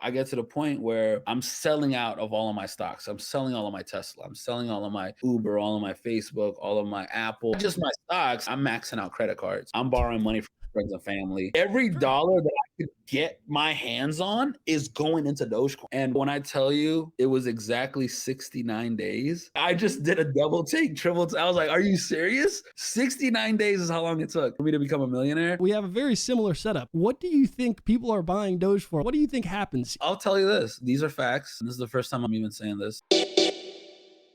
I get to the point where I'm selling out of all of my stocks. I'm selling all of my Tesla. I'm selling all of my Uber, all of my Facebook, all of my Apple. Not just my stocks. I'm maxing out credit cards. I'm borrowing money from friends and family. Every dollar that I could get my hands on is going into Dogecoin. And when I tell you it was exactly 69 days, I just did a double take, triple take. I was like, are you serious? 69 days is how long it took for me to become a millionaire. We have a very similar setup. What do you think people are buying Doge for? What do you think happens? I'll tell you this. These are facts. This is the first time I'm even saying this.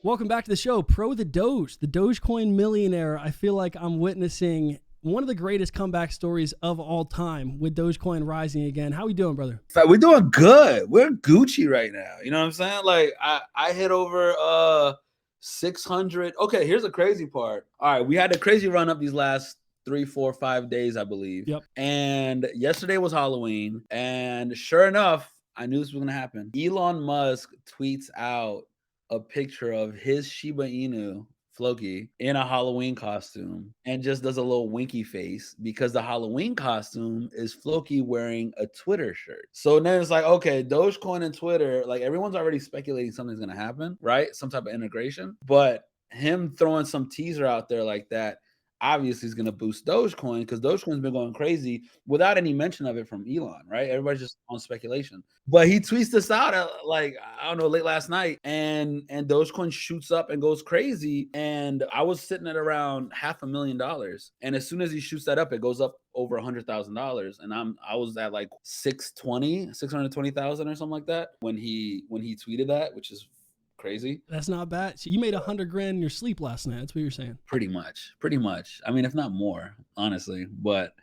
Welcome back to the show. Pro the Doge, the Dogecoin Millionaire. I feel like I'm witnessing one of the greatest comeback stories of all time with Dogecoin rising again. How we doing, brother? We're doing good. We're Gucci right now. You know what I'm saying? Like I hit over 600. Okay, here's the crazy part. All right, we had a crazy run up these last 3, 4, 5 days, I believe. Yep. And yesterday was Halloween. And sure enough, I knew this was gonna happen. Elon Musk tweets out a picture of his Shiba Inu Floki in a Halloween costume and just does a little winky face because the Halloween costume is Floki wearing a Twitter shirt. So then it's like, okay, Dogecoin and Twitter, like everyone's already speculating something's gonna happen, right? Some type of integration. But him throwing some teaser out there like that obviously is going to boost Dogecoin because Dogecoin's been going crazy without any mention of it from Elon, right? Everybody's just on speculation. But he tweets this out at, like, I don't know, late last night, and Dogecoin shoots up and goes crazy. And I was sitting at around $500,000. And as soon as he shoots that up, it goes up over $100,000. And I was at like 620,000 or something like that when he tweeted that, which is crazy. That's not bad. So you made $100,000 in your sleep last night. That's what you're saying. Pretty much. I mean, if not more, honestly. But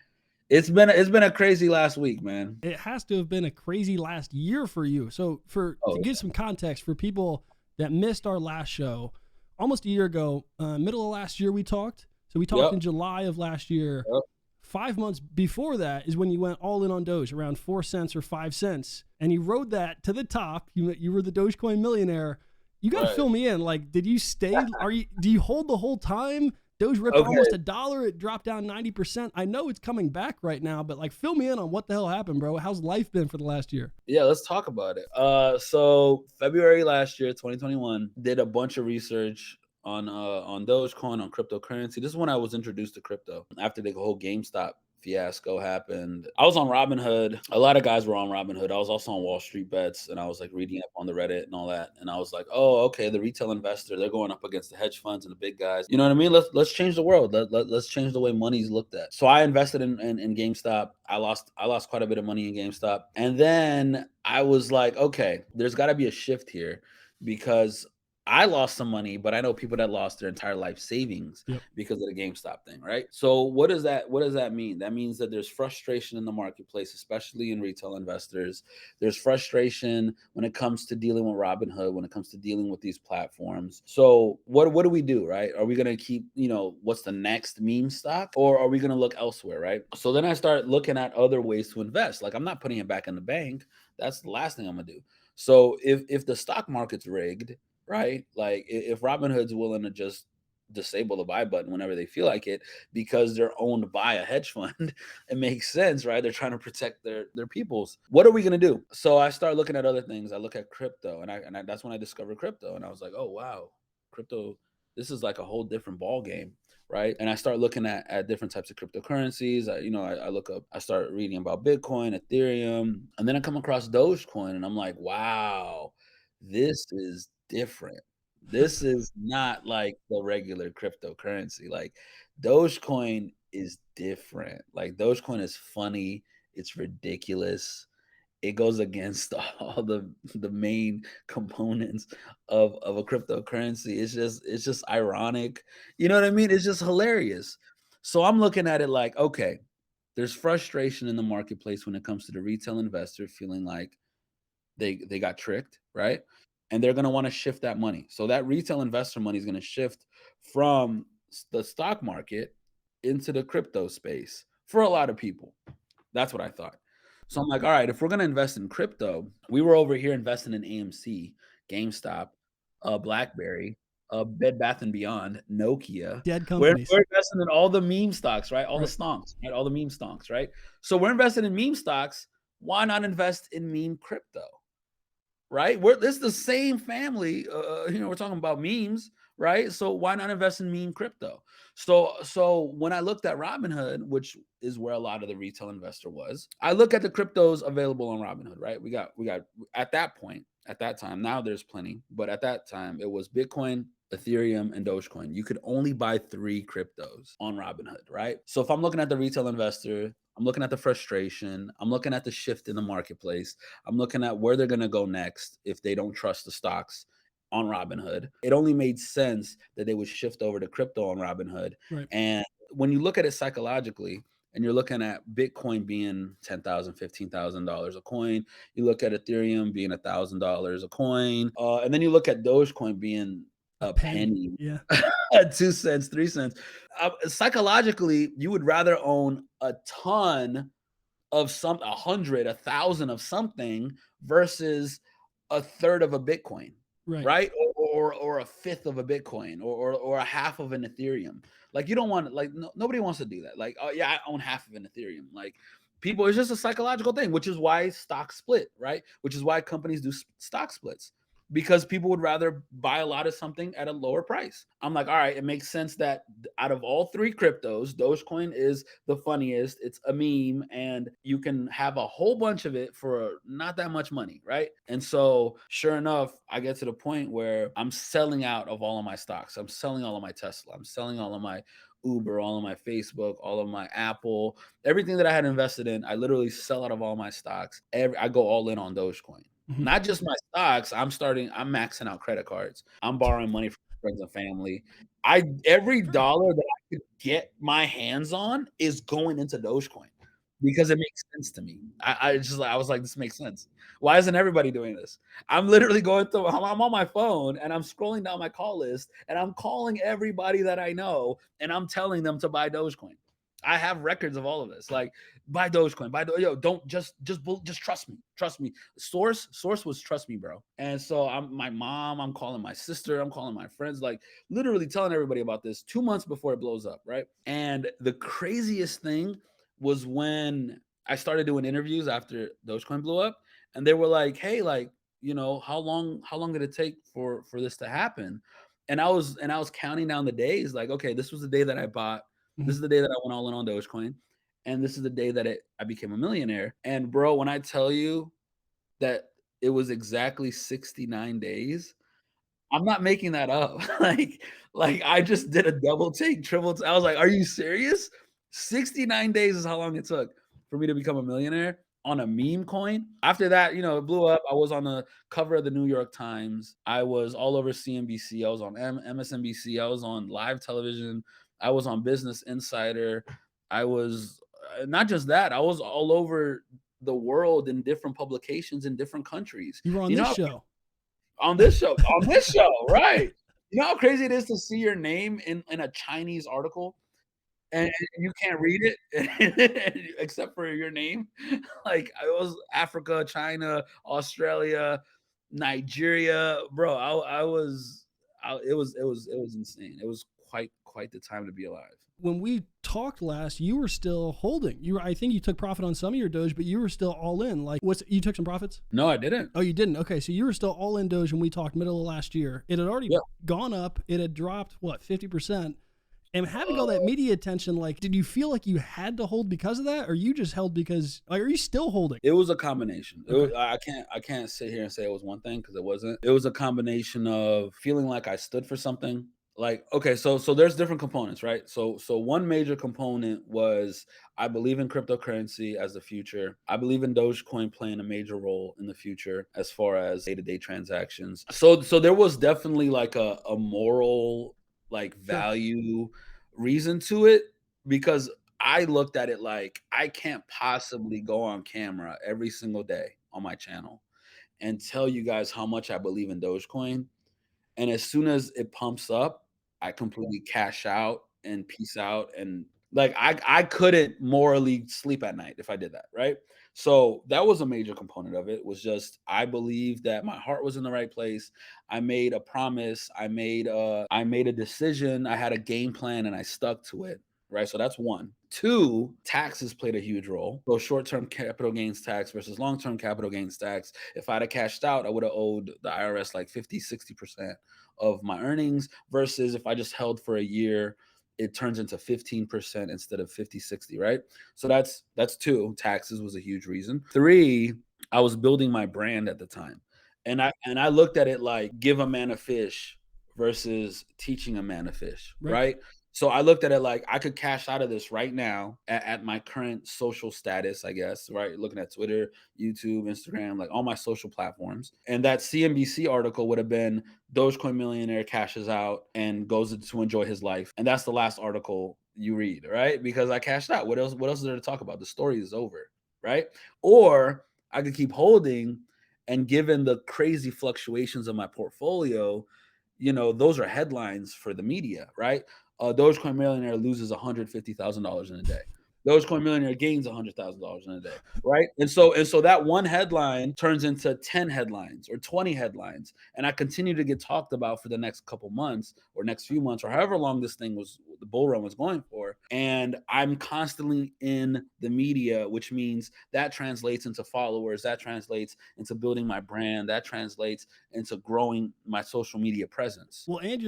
it's been a crazy last week, man. It has to have been a crazy last year for you. So to give some context for people that missed our last show, almost a year ago, middle of last year we talked. So we talked in July of last year. 5 months before that is when you went all in on Doge, around 4 cents or 5 cents, and you rode that to the top. You were the Dogecoin millionaire. You got to fill me in. Like, did you stay? Do you hold the whole time? Doge ripped almost $1. It dropped down 90%. I know it's coming back right now, but like, fill me in on what the hell happened, bro. How's life been for the last year? Yeah, let's talk about it. So February last year, 2021, did a bunch of research on Dogecoin, on cryptocurrency. This is when I was introduced to crypto after the whole GameStop fiasco happened. I was on Robinhood. A lot of guys were on Robinhood. I was also on Wall Street Bets, and I was like reading up on the Reddit and all that. And I was like, oh, okay, the retail investor, they're going up against the hedge funds and the big guys. You know what I mean? Let's change the world. Let's change the way money's looked at. So I invested in GameStop. I lost quite a bit of money in GameStop. And then I was like, okay, there's got to be a shift here because I lost some money, but I know people that lost their entire life savings because of the GameStop thing, right? So what does that mean? That means that there's frustration in the marketplace, especially in retail investors. There's frustration when it comes to dealing with Robinhood, when it comes to dealing with these platforms. So what do we do, right? Are we going to keep, what's the next meme stock, or are we going to look elsewhere, right? So then I start looking at other ways to invest. Like, I'm not putting it back in the bank. That's the last thing I'm going to do. So if the stock market's rigged, right? Like, if Robinhood's willing to just disable the buy button whenever they feel like it because they're owned by a hedge fund, it makes sense, right? They're trying to protect their peoples. What are we going to do? So I start looking at other things. I look at crypto, and that's when I discovered crypto. And I was like, oh, wow, crypto, this is like a whole different ball game, right? And I start looking at different types of cryptocurrencies. I start reading about Bitcoin, Ethereum, and then I come across Dogecoin, and I'm like, wow, this is different. This is not like the regular cryptocurrency. Like, Dogecoin is different. Like, Dogecoin is funny. It's ridiculous. It goes against all the main components of a cryptocurrency. It's just ironic. You know what I mean? It's just hilarious. So I'm looking at it like, okay, there's frustration in the marketplace when it comes to the retail investor feeling like they got tricked, right? And they're going to want to shift that money. So that retail investor money is going to shift from the stock market into the crypto space for a lot of people. That's what I thought. So I'm like, all right, if we're going to invest in crypto, we were over here investing in AMC, GameStop, BlackBerry, Bed Bath & Beyond, Nokia. Dead companies. We're investing in all the meme stocks, right? All the stonks, right? All the meme stonks, right? So we're investing in meme stocks, why not invest in meme crypto? Right? This is the same family. We're talking about memes, right? So why not invest in meme crypto? So when I looked at Robinhood, which is where a lot of the retail investor was, I look at the cryptos available on Robinhood, right? We got at that point, at that time. Now there's plenty, but at that time it was Bitcoin, Ethereum, and Dogecoin. You could only buy 3 cryptos on Robinhood, right? So if I'm looking at the retail investor, I'm looking at the frustration, I'm looking at the shift in the marketplace, I'm looking at where they're going to go next if they don't trust the stocks on Robinhood. It only made sense that they would shift over to crypto on Robinhood. Right. And when you look at it psychologically, and you're looking at Bitcoin being $10,000, $15,000 a coin, you look at Ethereum being $1,000 a coin, and then you look at Dogecoin being a penny, Yeah. 2 cents, 3 cents. Psychologically, you would rather own a ton of 100, 1,000 of something versus a third of a Bitcoin, right? Or a fifth of a Bitcoin, or a half of an Ethereum. Like, you don't want, like, nobody wants to do that. Like, oh yeah, I own half of an Ethereum. Like, people, it's just a psychological thing, which is why stocks split, right? Which is why companies do stock splits, because people would rather buy a lot of something at a lower price. I'm like, all right, it makes sense that out of all 3 cryptos, Dogecoin is the funniest. It's a meme, and you can have a whole bunch of it for not that much money, right? And so, sure enough, I get to the point where I'm selling out of all of my stocks. I'm selling all of my Tesla. I'm selling all of my Uber, all of my Facebook, all of my Apple, everything that I had invested in. I literally sell out of all my stocks. I go all in on Dogecoin. Mhm. Not just my stocks. I'm maxing out credit cards. I'm borrowing money from friends and family. Every dollar that I could get my hands on is going into Dogecoin because it makes sense to me. I was like, this makes sense. Why isn't everybody doing this? I'm literally I'm on my phone and I'm scrolling down my call list and I'm calling everybody that I know and I'm telling them to buy Dogecoin. I have records of all of this. Like, buy Dogecoin, don't just trust me. Trust me. Source was trust me, bro. And so my mom, I'm calling my sister, I'm calling my friends, like literally telling everybody about this 2 months before it blows up, right? And the craziest thing was when I started doing interviews after Dogecoin blew up, and they were like, "Hey, like, how long did it take for this to happen?" And I was counting down the days, like, okay, this was the day that I bought. This Mhm. is the day that I went all in on Dogecoin, and this is the day that I became a millionaire. And bro, when I tell you that it was exactly 69 days, I'm not making that up. Like I just did a double take, triple I was like, "Are you serious?" 69 days is how long it took for me to become a millionaire on a meme coin. After that, it blew up. I was on the cover of the New York Times. I was all over CNBC. I was on MSNBC. I was on live television. I was on Business Insider. I was not just that, I was all over the world in different publications in different countries. You were on You this know show. on this show, right. You know how crazy it is to see your name in a Chinese article and you can't read it except for your name? Like, I was Africa, China, Australia, Nigeria. Bro, I was it was insane. It was quite the time to be alive. When we talked last, you were still holding. I think you took profit on some of your Doge, but you were still all in. Like, you took some profits? No, I didn't. Oh, you didn't? Okay, so you were still all in Doge when we talked middle of last year. It had already Yeah. gone up. It had dropped, what, 50%? And having all that media attention, like, did you feel like you had to hold because of that, or you just held because, like, are you still holding? It was a combination. Okay. I can't sit here and say it was one thing because it wasn't. It was a combination of feeling like I stood for something. Like, okay, so there's different components, right? So one major component was I believe in cryptocurrency as the future. I believe in Dogecoin playing a major role in the future as far as day-to-day transactions. So there was definitely like a moral, like, Sure. value reason to it, because I looked at it like I can't possibly go on camera every single day on my channel and tell you guys how much I believe in Dogecoin. And as soon as it pumps up, I completely cash out and peace out. And like I couldn't morally sleep at night if I did that, right? So that was a major component of it. Was just I believed that my heart was in the right place. I made a promise. I made a decision. I had a game plan and I stuck to it. right? So that's one. Two, taxes played a huge role. So short-term capital gains tax versus long-term capital gains tax. If I'd have cashed out, I would have owed the IRS like 50, 60% of my earnings versus if I just held for a year, it turns into 15% instead of 50, 60, right? So that's two. Taxes was a huge reason. Three, I was building my brand at the time. And I looked at it like give a man a fish versus teaching a man to fish, Right. right? So I looked at it like I could cash out of this right now at my current social status, I guess, right? Looking at Twitter, YouTube, Instagram, like all my social platforms. And that CNBC article would have been Dogecoin Millionaire cashes out and goes to enjoy his life. And that's the last article you read, right? Because I cashed out. What else is there to talk about? The story is over, right? Or I could keep holding and given the crazy fluctuations of my portfolio, those are headlines for the media, right? Dogecoin Millionaire loses $150,000 in a day. Dogecoin Millionaire gains $100,000 in a day, right? And so that one headline turns into 10 headlines or 20 headlines, and I continue to get talked about for the next couple months or next few months or however long the bull run was going for. And I'm constantly in the media, which means that translates into followers, that translates into building my brand, that translates into growing my social media presence. Well, and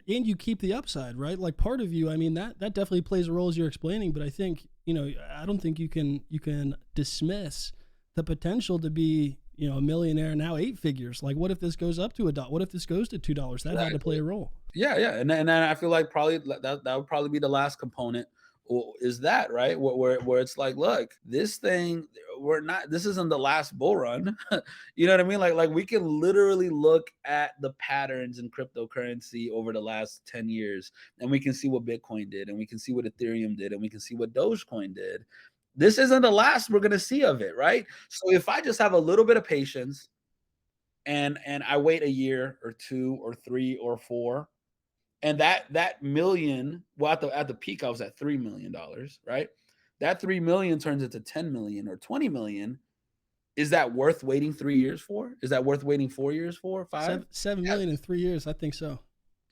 you keep the upside, right? Like part of you, I mean, that definitely plays a role as you're explaining, but I think, I don't think you can dismiss the potential to be, a millionaire now, 8 figures. Like what if this goes up to $1? What if this goes to $2? That had to play Exactly. a role. Yeah, and then I feel like probably that would probably be the last component. Is that right? Where it's like, look, this thing, we're not. This isn't the last bull run. You know what I mean? Like we can literally look at the patterns in cryptocurrency over the last 10 years, and we can see what Bitcoin did, and we can see what Ethereum did, and we can see what Dogecoin did. This isn't the last we're gonna see of it, right? So if I just have a little bit of patience and I wait a year or two or three or four, and that million, well, at the peak, I was at $3 million, right? That 3 million turns into 10 million or 20 million. Is that worth waiting 3 years for? Is that worth waiting 4 years for? Five? Seven Yeah. million in 3 years, I think so.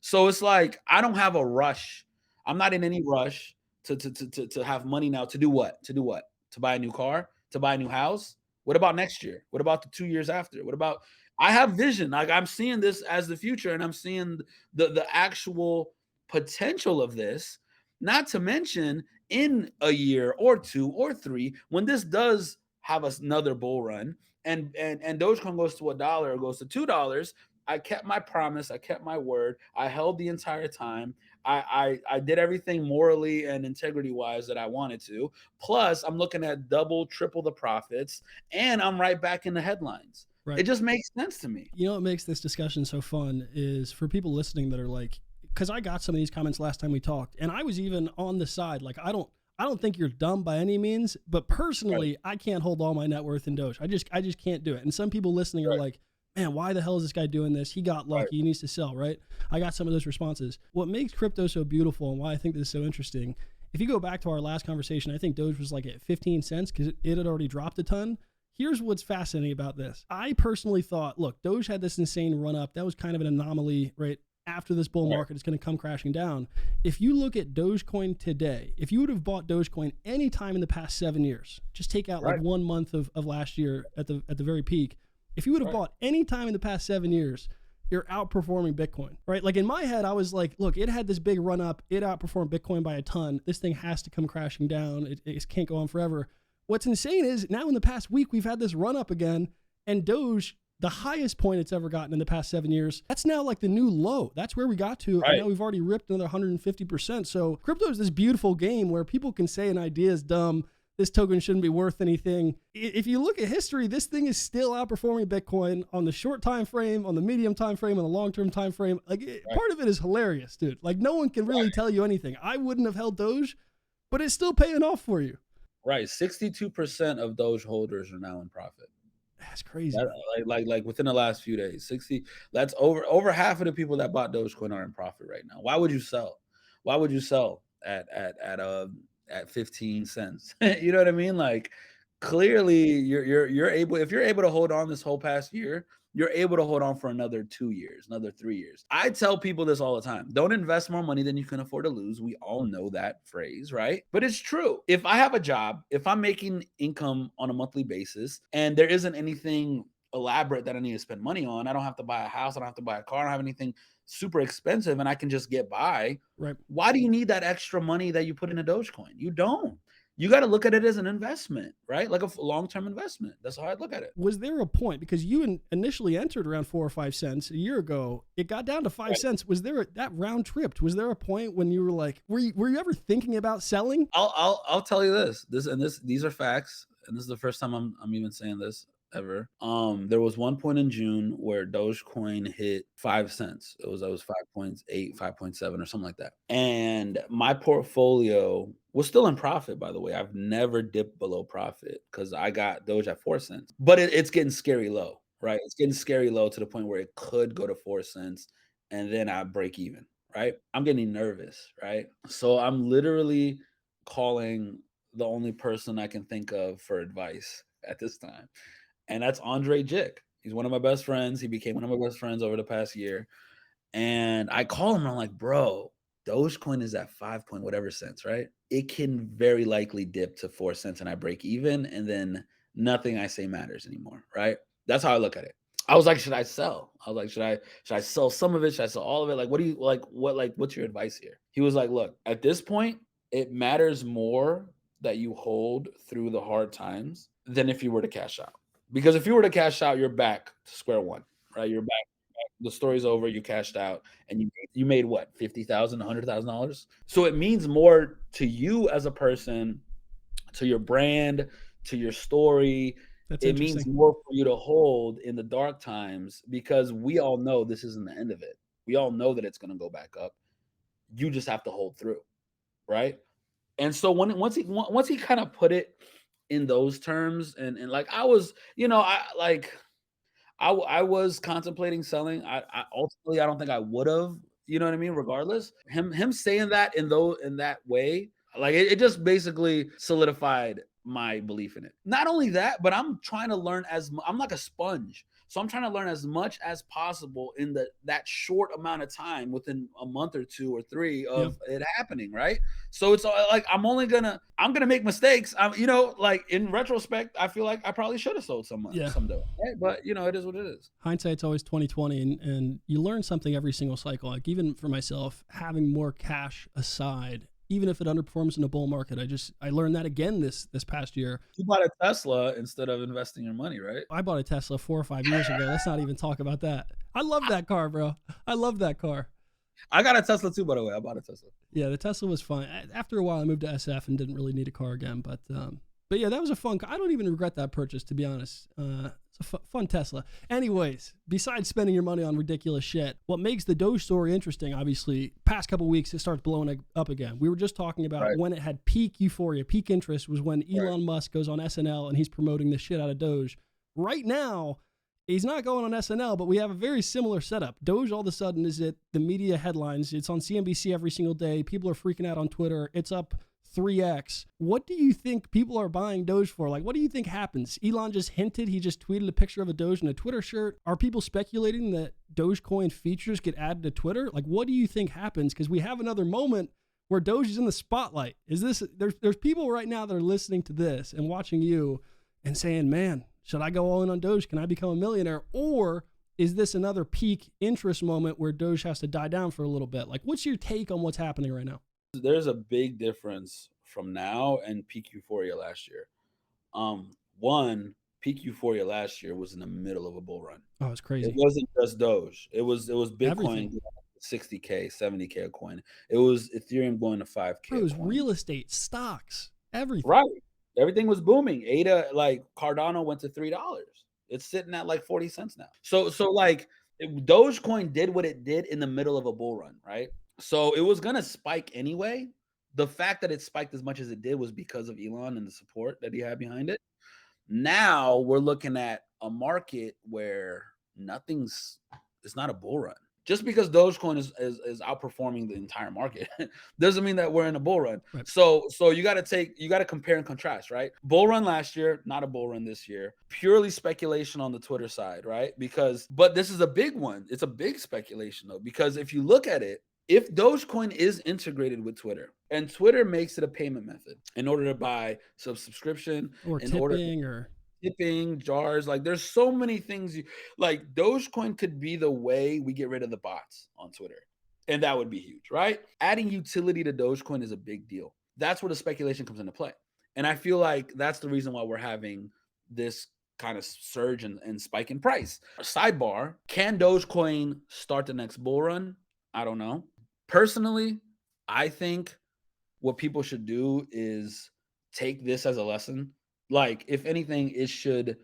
So it's like I don't have a rush. I'm not in any rush to have money now to do what? To do what? To buy a new car? To buy a new house? What about next year? What about the 2 years after? What about I have vision. Like I'm seeing this as the future and I'm seeing the actual potential of this, not to mention in a year or two or three, when this does have another bull run and Dogecoin goes to $1 or goes to $2, I kept my promise. I kept my word. I held the entire time. I did everything morally and integrity wise that I wanted to. Plus, I'm looking at double, triple the profits, and I'm right back in the headlines. It Right. just makes sense to me. What makes this discussion so fun is for people listening that are like, because I got some of these comments last time we talked, and I was even on the side. Like, I don't think you're dumb by any means, but Right, personally, I can't hold all my net worth in Doge. I just can't do it. And some people listening are right, like, man, why the hell is this guy doing this? He got right, lucky. He needs to sell, right? I got some of those responses. What makes crypto so beautiful and why I think this is so interesting, if you go back to our last conversation, I think Doge was like at 15 cents because it had already dropped a ton. Here's what's fascinating about this. I personally thought, look, Doge had this insane run up. That was kind of an anomaly, right? After this bull right, market, it's going to come crashing down. If you look at Dogecoin today, if you would have bought Dogecoin any time in the past 7 years, just take out like right, 1 month of last year at the very peak. If you would have right, bought any time in the past 7 years, you're outperforming Bitcoin, right? Like in my head, I was like, look, it had this big run up. It outperformed Bitcoin by a ton. This thing has to come crashing down. It can't go on forever. What's insane is now in the past week, we've had this run up again, and Doge, the highest point it's ever gotten in the past 7 years, that's now like the new low. That's where we got to. And right, now we've already ripped another 150%. So crypto is this beautiful game where people can say an idea is dumb. This token shouldn't be worth anything. If you look at history, this thing is still outperforming Bitcoin on the short time frame, on the medium time frame, on the long term time frame. Like right, part of it is hilarious, dude. Like no one can really right. tell you anything. I wouldn't have held Doge, but it's still paying off for you. Right. 62% of Doge holders are now in profit. That's crazy, That, man. like within the last few days, 60. That's over half of the people that bought Dogecoin are in profit right now. Why would you sell? Why would you sell at 15 cents? You know what I mean? Like clearly you're able, if you're able to hold on this whole past year, you're able to hold on for another 2 years, another 3 years. I tell people this all the time. Don't invest more money than you can afford to lose. We all know that phrase, right? But it's true. If I have a job, if I'm making income on a monthly basis and there isn't anything elaborate that I need to spend money on, I don't have to buy a house, I don't have to buy a car, I don't have anything super expensive and I can just get by. Right. Why do you need that extra money that you put in a Dogecoin? You don't. You got to look at it as an investment, right? Like a long-term investment. That's how I look at it. Was there a point, because you initially entered around 4 or 5 cents a year ago, it got down to 5 Right. cents. Was there that round tripped? Was there a point when you were like, were you ever thinking about selling? I'll tell you this. These are facts, and this is the first time I'm even saying this ever. There was one point in June where Dogecoin hit 5 cents. It was 5.8, 5.7 or something like that. And my portfolio was still in profit, by the way. I've never dipped below profit because I got Doge at 4 cents. But it's getting scary low, right? It's getting scary low to the point where it could go to 4 cents and then I break even, right? I'm getting nervous, right? So I'm literally calling the only person I can think of for advice at this time, and that's Andre Jick. He's one of my best friends. He became one of my best friends over the past year. And I call him and I'm like, bro, Dogecoin is at 5 point whatever cents, right? It can very likely dip to 4 cents and I break even. And then nothing I say matters anymore, right? That's how I look at it. I was like, should I sell? I was like, should I sell some of it? Should I sell all of it? Like, what do you what's your advice here? He was like, look, at this point, it matters more that you hold through the hard times than if you were to cash out. Because if you were to cash out, you're back to square one, right? You're back. The story's over. You cashed out, and you made what, 50,000, $100,000. So it means more to you as a person, to your brand, to your story. That's It means interesting. more for you to hold in the dark times because we all know this isn't the end of it. We all know that it's going to go back up. You just have to hold through, right? And so once he kind of put it in those terms, and like I was, I was contemplating selling. I ultimately I don't think I would have, you know what I mean? Regardless, him saying that in that way, like it just basically solidified my belief in it. Not only that, but I'm trying to learn I'm like a sponge. So I'm trying to learn as much as possible in that short amount of time within a month or 2 or 3 Yep. of it happening, right? So it's like I'm gonna make mistakes. Like in retrospect, I feel like I probably should have sold Yeah. some dough, right? But it is what it is. Hindsight's always 2020, and you learn something every single cycle. Like, even for myself, having more cash aside, even if it underperforms in a bull market, I learned that again this past year. You bought a Tesla instead of investing your money, right? I bought a Tesla 4 or 5 years ago. Let's not even talk about that. I love that car, bro. I love that car. I got a Tesla too, by the way. I bought a Tesla. Yeah, the Tesla was fun. After a while, I moved to SF and didn't really need a car again. But yeah, that was a fun car. I don't even regret that purchase, to be honest. It's a fun Tesla. Anyways, besides spending your money on ridiculous shit, what makes the Doge story interesting, obviously, past couple weeks, it starts blowing up again. We were just talking about Right. when it had peak euphoria, peak interest was when Right. Elon Musk goes on SNL and he's promoting the shit out of Doge. Right now, he's not going on SNL, but we have a very similar setup. Doge all of a sudden is at the media headlines. It's on CNBC every single day. People are freaking out on Twitter. It's up 3x. What do you think people are buying Doge for? Like, what do you think happens? Elon just hinted, he just tweeted a picture of a Doge in a Twitter shirt. Are people speculating that Dogecoin features get added to Twitter? Like, what do you think happens? Because we have another moment where Doge is in the spotlight. There's people right now that are listening to this and watching you and saying, man, should I go all in on Doge? Can I become a millionaire? Or is this another peak interest moment where Doge has to die down for a little bit? Like, what's your take on what's happening right now? There's a big difference from now and peak euphoria last year. One, peak euphoria last year was in the middle of a bull run. Oh, it's It crazy. wasn't just Doge. It was Bitcoin Everything. going to 60K, 70K a coin. It was Ethereum going to 5K Bro, it a was coin. real estate, stocks, everything. Right. Everything was booming. ADA, like Cardano went to $3. It's sitting at like 40 cents now. So like Dogecoin did what it did in the middle of a bull run, right? So it was gonna spike anyway. The fact that it spiked as much as it did was because of Elon and the support that he had behind it. Now we're looking at a market where it's not a bull run. Just because Dogecoin is outperforming the entire market doesn't mean that we're in a bull run. Right. So you got to compare and contrast, right? Bull run last year, not a bull run this year. Purely speculation on the Twitter side, right? But this is a big one. It's a big speculation though, because if you look at it, if Dogecoin is integrated with Twitter and Twitter makes it a payment method in order to buy subscription, Or in order tipping or tipping jars, like there's so many things like Dogecoin could be the way we get rid of the bots on Twitter. And that would be huge, right? Adding utility to Dogecoin is a big deal. That's where the speculation comes into play. And I feel like that's the reason why we're having this kind of surge and spike in price. Sidebar, can Dogecoin start the next bull run? I don't know. Personally, I think what people should do is take this as a lesson. Like, if anything, it should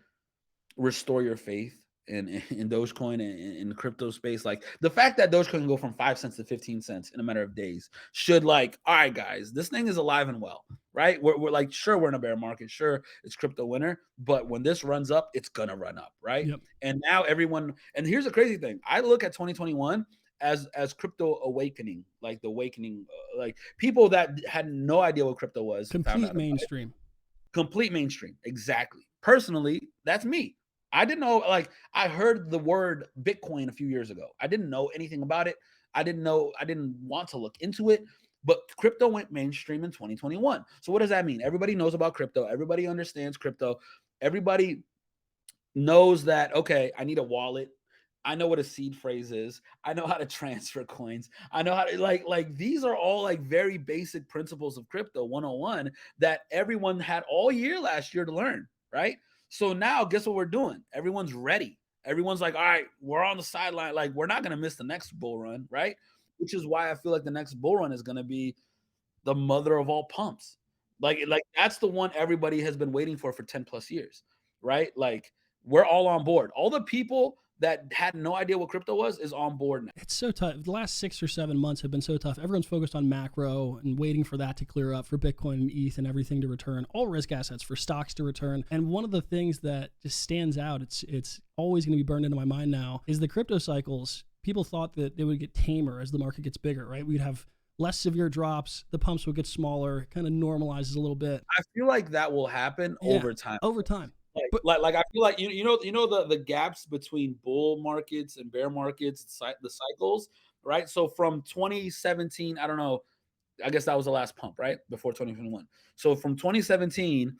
restore your faith in Dogecoin and in the crypto space. Like the fact that Dogecoin can go from 5 cents to 15 cents in a matter of days should, like, all right, guys, this thing is alive and well, right? We're like, sure, we're in a bear market, sure, it's crypto winter, but when this runs up, it's gonna run up, right? Yep. And now everyone, and here's the crazy thing: I look at 2021 as crypto awakening, like the awakening, like people that had no idea what crypto was found complete out about it. mainstream. Complete mainstream, exactly. Personally, that's me. I didn't know, like, I heard the word Bitcoin a few years ago. I didn't know anything about it. I didn't want to look into it, but crypto went mainstream in 2021. So what does that mean? Everybody knows about crypto. Everybody understands crypto. Everybody knows that, okay, I need a wallet. I know what a seed phrase is. I know how to transfer coins. I know how to, like these are all like very basic principles of crypto 101 that everyone had all year last year to learn, right? So now guess what we're doing? Everyone's ready. Everyone's like, all right, we're on the sideline. Like, we're not going to miss the next bull run, right? Which is why I feel like the next bull run is going to be the mother of all pumps. Like that's the one everybody has been waiting for 10 plus years, right? Like, we're all on board. All the people that had no idea what crypto was is on board now. It's so tough. The last 6 or 7 months have been so tough. Everyone's focused on macro and waiting for that to clear up, for Bitcoin and ETH and everything to return, all risk assets, for stocks to return. And one of the things that just stands out, it's always going to be burned into my mind now, is the crypto cycles. People thought that they would get tamer as the market gets bigger, right? We'd have less severe drops, the pumps would get smaller, kind of normalizes a little bit. I feel like that will happen over time. Over time. Like I feel like you know the gaps between bull markets and bear markets, the cycles, right? So from 2017, I don't know, I guess that was the last pump, right? Before 2021. So from 2017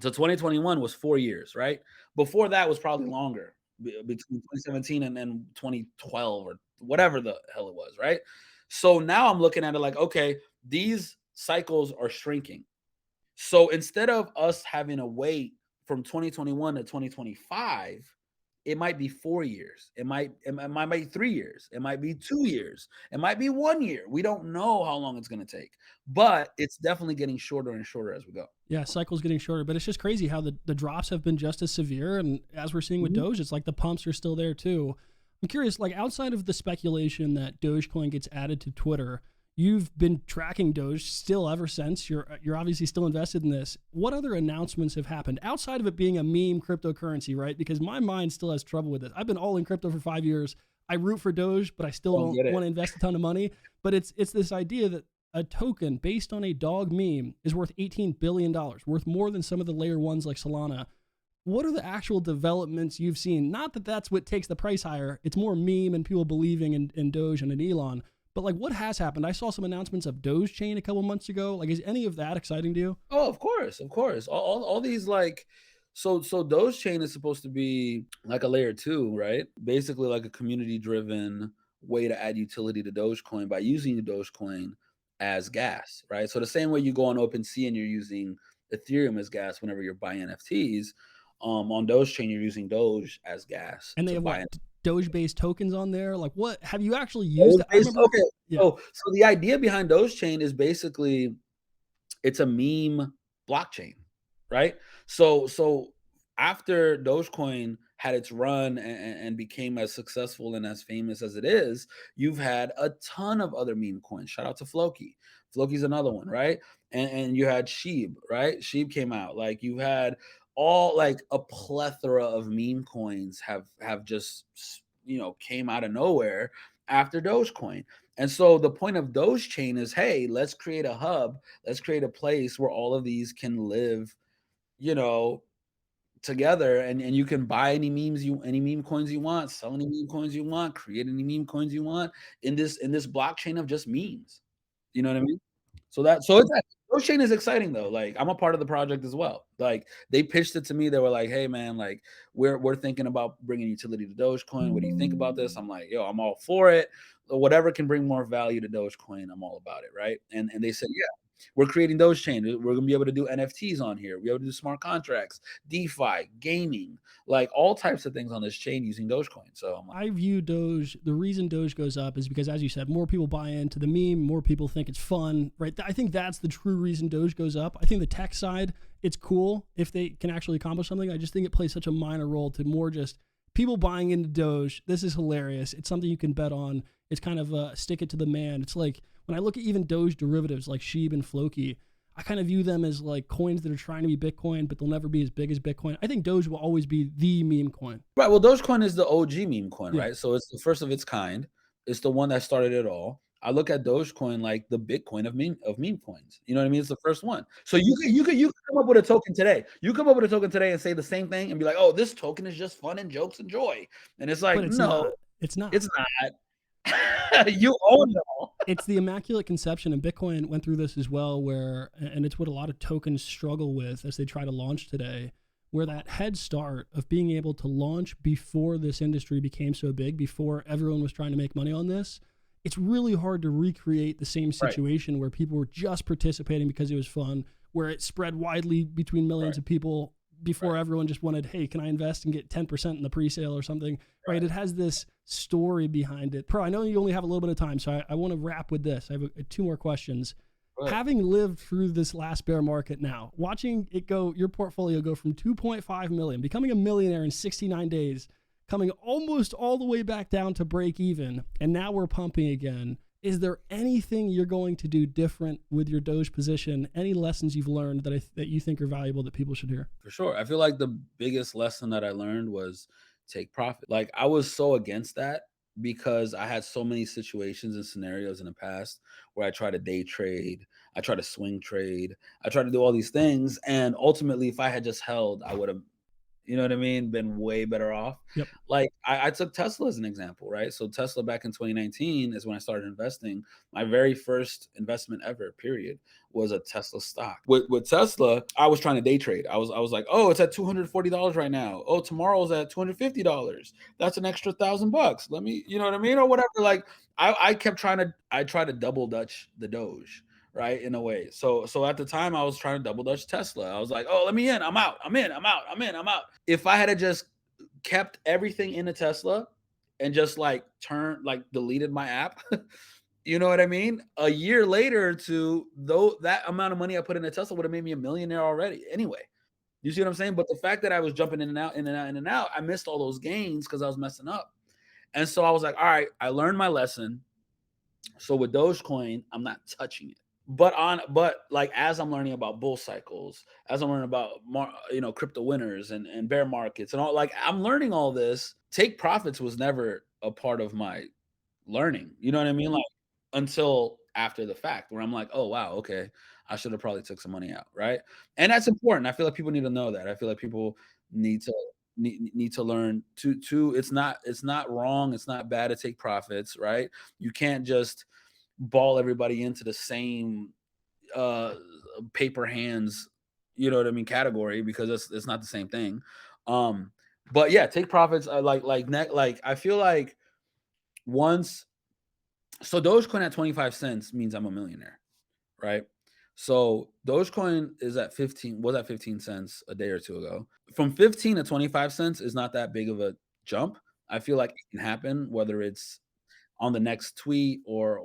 to 2021 was 4 years, right? Before that was probably longer, between 2017 and then 2012 or whatever the hell it was, right? So now I'm looking at it like, okay, these cycles are shrinking. So instead of us having to wait from 2021 to 2025, it might be 4 years. It might be 3 years. It might be 2 years. It might be 1 year. We don't know how long it's going to take, but it's definitely getting shorter and shorter as we go. Yeah, cycle's getting shorter, but it's just crazy how the drops have been just as severe. And as we're seeing with Doge, it's like the pumps are still there too. I'm curious, like outside of the speculation that Dogecoin gets added to Twitter, you've been tracking Doge still ever since. You're obviously still invested in this. What other announcements have happened outside of it being a meme cryptocurrency, right? Because my mind still has trouble with it. I've been all in crypto for 5 years. I root for Doge, but I still don't want to invest a ton of money. But it's this idea that a token based on a dog meme is worth $18 billion, worth more than some of the layer ones like Solana. What are the actual developments you've seen? Not that that's what takes the price higher. It's more meme and people believing in Doge and in Elon. But like, what has happened? I saw some announcements of Dogechain a couple months ago. Like, is any of that exciting to you? Oh, of course, of course. All these, like, so Dogechain is supposed to be like a layer 2, right? Basically like a community driven way to add utility to Dogecoin by using Dogecoin as gas, right? So the same way you go on OpenSea and you're using Ethereum as gas whenever you're buying NFTs, on Dogechain you're using Doge as gas And they to have buy what, Doge-based tokens on there? Like, what have you actually used? I remember, Okay. yeah. So the idea behind Dogechain is basically it's a meme blockchain, right? So after Dogecoin had its run and became as successful and as famous as it is, you've had a ton of other meme coins. Shout out to Floki. Floki's another one, right? And you had SHIB, right? SHIB came out. Like, you've had all, like, a plethora of meme coins have just came out of nowhere after Dogecoin. And so the point of Dogechain is, hey, let's create a hub, let's create a place where all of these can live, you know, together, and you can buy any meme coins you want, sell any meme coins you want, create any meme coins you want in this blockchain of just memes. You know what I mean? So it's Dogechain is exciting though. Like I'm a part of the project as well. Like they pitched it to me. They were like, "Hey man, like we're thinking about bringing utility to Dogecoin. What do you think about this?" I'm like, "Yo, I'm all for it. Whatever can bring more value to Dogecoin, I'm all about it." Right? And they said, "Yeah, we're creating Dogechain. We're gonna be able to do NFTs on here. We're able to do smart contracts, DeFi, gaming, like all types of things on this chain using Dogecoin." So I'm like, I view Doge, the reason Doge goes up is because, as you said, more people buy into the meme, more people think it's fun, right? I think that's the true reason Doge goes up. I think the tech side, it's cool if they can actually accomplish something. I just think it plays such a minor role to more just people buying into Doge. This is hilarious. It's something you can bet on. It's kind of stick it to the man. It's like when I look at even Doge derivatives like SHIB and Floki, I kind of view them as like coins that are trying to be Bitcoin, but they'll never be as big as Bitcoin. I think Doge will always be the meme coin. right. Well, Dogecoin is the OG meme coin, Yeah. right? So it's the first of its kind. It's the one that started it all. I look at Dogecoin like the Bitcoin of meme coins. You know what I mean? It's the first one. So you could come up with a token today. You come up with a token today and say the same thing and be like, "Oh, this token is just fun and jokes and joy." And it's like, But it's no, not. It's not. it's not. You own it all. It's the immaculate conception, and Bitcoin went through this as well, where, and it's what a lot of tokens struggle with as they try to launch today, where that head start of being able to launch before this industry became so big, before everyone was trying to make money on this, it's really hard to recreate the same Right. situation where people were just participating because it was fun, where it spread widely between millions Right. of people before Right. everyone just wanted, hey, can I invest and get 10% in the pre-sale or something, right? It has this story behind it. Pro, I know you only have a little bit of time, so I want to wrap with this. I have two more questions. Right. Having lived through this last bear market now, watching it go, your portfolio go from 2.5 million, becoming a millionaire in 69 days, coming almost all the way back down to break even, and now we're pumping again. Is there anything you're going to do different with your Doge position? Any lessons you've learned that you think are valuable that people should hear? For sure. I feel like the biggest lesson that I learned was take profit. Like I was so against that because I had so many situations and scenarios in the past where I tried to day trade, I tried to swing trade, I tried to do all these things. And ultimately, if I had just held, I would have, you know what I mean, been way better off. Yep. Like I took Tesla as an example, right? So Tesla back in 2019 is when I started investing. My very first investment ever, period, was a Tesla stock. With Tesla, I was trying to day trade. I was like, oh, it's at $240 right now. Oh, tomorrow's at $250. That's an extra $1,000. Let me, you know what I mean, or whatever. Like I kept I tried to double dutch the Doge, right, in a way. So at the time I was trying to double dutch Tesla. I was like, oh, let me in, I'm out, I'm in, I'm out, I'm in, I'm out. If I had just kept everything in a Tesla and just like deleted my app, you know what I mean? A year later, to though that amount of money I put in a Tesla would have made me a millionaire already. Anyway, you see what I'm saying? But the fact that I was jumping in and out, in and out, in and out, I missed all those gains because I was messing up. And so I was like, all right, I learned my lesson. So with Dogecoin, I'm not touching it. But like as I'm learning about bull cycles, as I'm learning about crypto winners and bear markets and all, like I'm learning all this. Take profits was never a part of my learning. You know what I mean? Like until after the fact, where I'm like, oh wow, okay, I should have probably took some money out, right? And that's important. I feel like people need to know that. I feel like people need to need to learn to it's not wrong, it's not bad to take profits, right? You can't just ball everybody into the same uh paper hands, you know what I mean, category, because it's not the same thing. Um but yeah, take profits. Like I feel like once so Dogecoin at 25 cents means I'm a millionaire, right? So Dogecoin is at 15 was at 15 cents a day or two ago. From 15 to 25 cents is not that big of a jump. I feel like it can happen whether it's on the next tweet or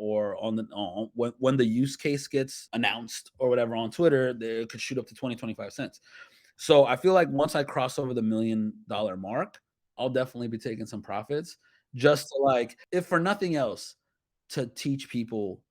when the use case gets announced or whatever on Twitter, it could shoot up to 20, 25 cents. So I feel like once I cross over the $1 million mark, I'll definitely be taking some profits, just to like, if for nothing else, to teach people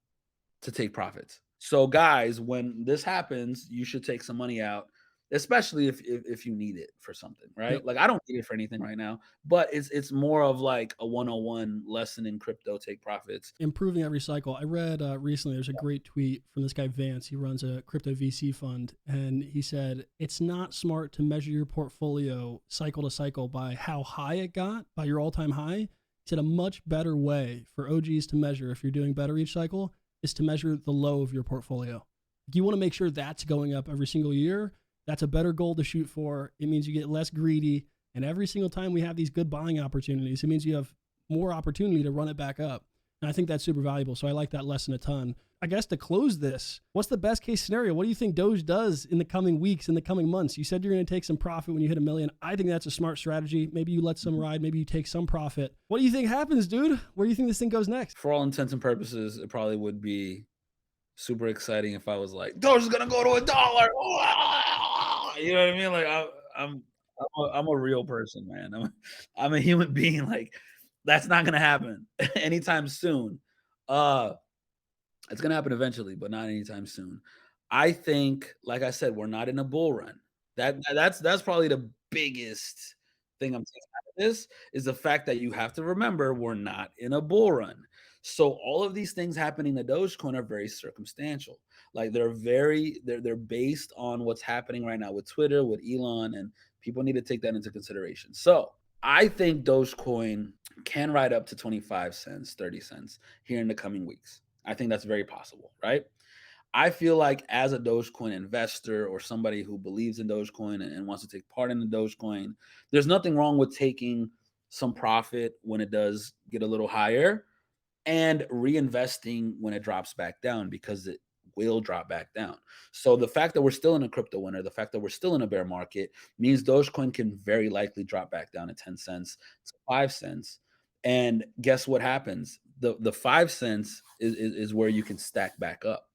to take profits. So guys, when this happens, you should take some money out especially if you need it for something, right? Yep. Like I don't need it for anything right now, but it's more of like a 101 lesson in crypto, take profits. Improving every cycle. I read recently, there's a great tweet from this guy Vance. He runs a crypto VC fund, and he said it's not smart to measure your portfolio cycle to cycle by how high it got, by your all-time high. He said a much better way for OGs to measure if you're doing better each cycle is to measure the low of your portfolio. You want to make sure that's going up every single year. That's a better goal to shoot for. It means you get less greedy. And every single time we have these good buying opportunities, it means you have more opportunity to run it back up. And I think that's super valuable. So I like that lesson a ton. I guess to close this, what's the best case scenario? What do you think Doge does in the coming weeks, in the coming months? You said you're going to take some profit when you hit 1 million. I think that's a smart strategy. Maybe you let some ride. Maybe you take some profit. What do you think happens, dude? Where do you think this thing goes next? For all intents and purposes, it probably would be super exciting if I was like, Doge is gonna go to $1. You know what I mean? Like I'm a real person, man. I'm a human being. Like that's not gonna happen anytime soon. It's gonna happen eventually, but not anytime soon. I think, like I said, we're not in a bull run. That's probably the biggest thing I'm taking out of this is the fact that you have to remember we're not in a bull run. So all of these things happening to Dogecoin are very circumstantial. Like they're based on what's happening right now with Twitter, with Elon, and people need to take that into consideration. So I think Dogecoin can ride up to 25 cents, 30 cents here in the coming weeks. I think that's very possible, right? I feel like as a Dogecoin investor or somebody who believes in Dogecoin and wants to take part in the Dogecoin, there's nothing wrong with taking some profit when it does get a little higher and reinvesting when it drops back down because it will drop back down. So the fact that we're still in a crypto winter, the fact that we're still in a bear market means Dogecoin can very likely drop back down to 10 cents to 5 cents. And guess what happens? The 5 cents is where you can stack back up.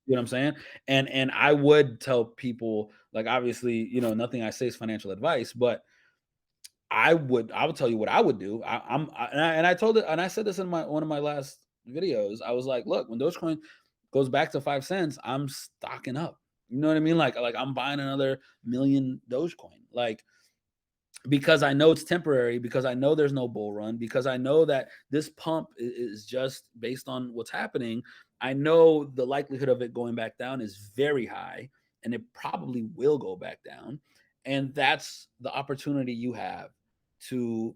You know what I'm saying? And I would tell people, like, obviously, nothing I say is financial advice, but I would tell you what I would do. I told it, and I said this in one of my last videos. I was like, look, when Dogecoin goes back to 5 cents, I'm stocking up. You know what I mean? Like I'm buying another million Dogecoin. Like, because I know it's temporary, because I know there's no bull run, because I know that this pump is just based on what's happening. I know the likelihood of it going back down is very high, and it probably will go back down. And that's the opportunity you have to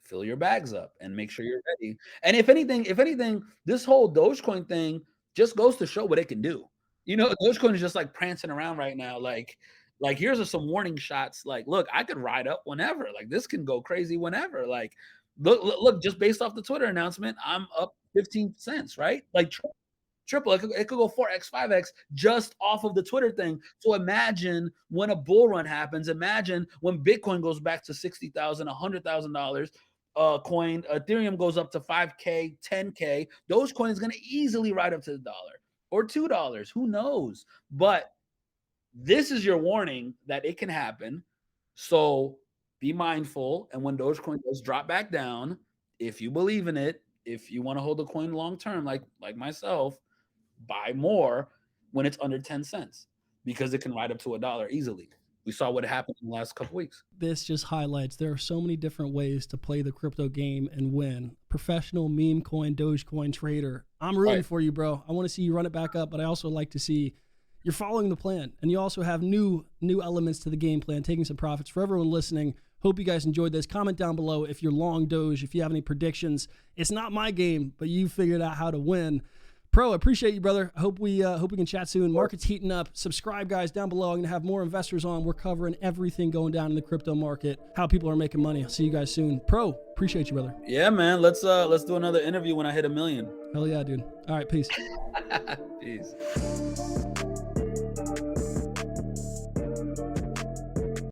fill your bags up and make sure you're ready. And if anything, this whole Dogecoin thing just goes to show what it can do. Dogecoin is just like prancing around right now. Like here's some warning shots. Like, look, I could ride up whenever. Like this can go crazy whenever. Like, look, just based off the Twitter announcement, I'm up 15 cents, right? Like triple. It could go 4x, 5x just off of the Twitter thing. So imagine when a bull run happens. Imagine when Bitcoin goes back to $60,000, $100,000 coin. Ethereum goes up to 5K, 10K. Dogecoin is going to easily ride up to $1 or $2. Who knows? But this is your warning that it can happen. So be mindful. And when Dogecoin does drop back down, if you believe in it, if you want to hold the coin long term, like myself, buy more when it's under 10 cents because it can ride up to $1 easily. We saw what happened in the last couple weeks. This just highlights there are so many different ways to play the crypto game and win. Professional meme coin, Dogecoin trader. I'm rooting for you, bro. I want to see you run it back up, but I also like to see you're following the plan, and you also have new elements to the game plan, taking some profits. For everyone listening, hope you guys enjoyed this. Comment down below if you're long Doge, if you have any predictions. It's not my game, but you figured out how to win. Pro, I appreciate you, brother. I hope we can chat soon. Market's heating up. Subscribe, guys, down below. I'm going to have more investors on. We're covering everything going down in the crypto market, how people are making money. I'll see you guys soon. Pro, appreciate you, brother. Yeah, man. Let's do another interview when I hit 1 million. Hell yeah, dude. All right, peace. Peace.